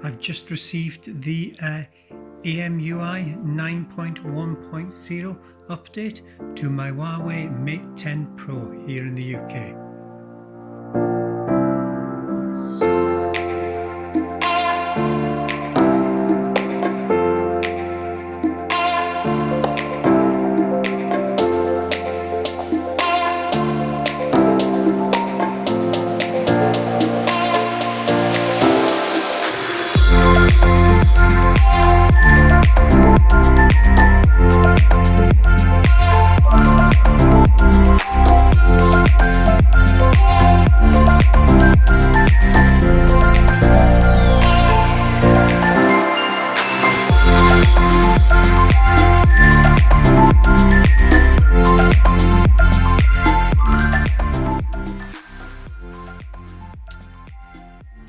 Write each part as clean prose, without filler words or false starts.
I've just received the EMUI 9.1.0 update to my Huawei Mate 10 Pro here in the UK.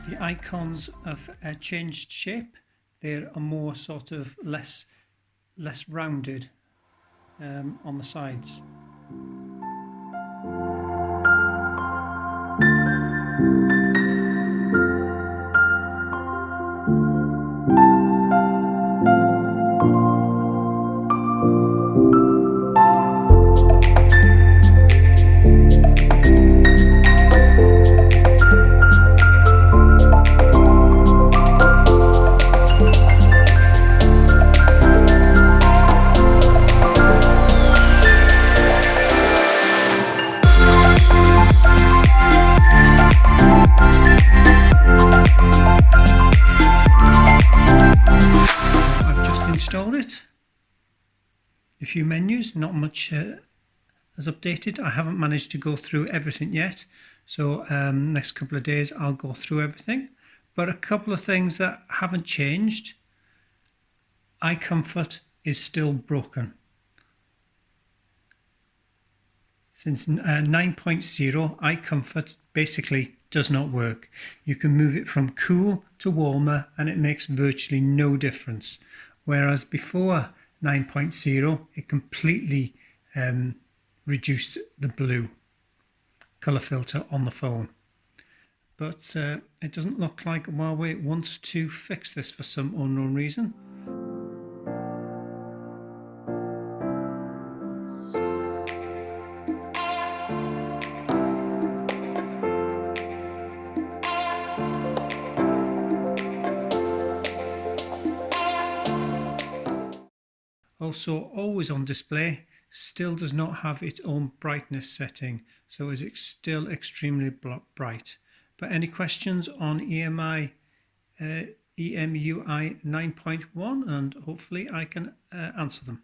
The icons have changed shape. They're more sort of less rounded on the sides. Installed it. A few menus, not much has updated. I haven't managed to go through everything yet, so next couple of days I'll go through everything. But a couple of things that haven't changed. Eye comfort is still broken. Since 9.0, eye comfort basically does not work. You can move it from cool to warmer and it makes virtually no difference. Whereas before 9.0, it completely reduced the blue color filter on the phone. But it doesn't look like Huawei wants to fix this for some unknown reason. Also, always on display still does not have its own brightness setting, so is still extremely bright. But any questions on EMUI 9.1, and hopefully I can answer them.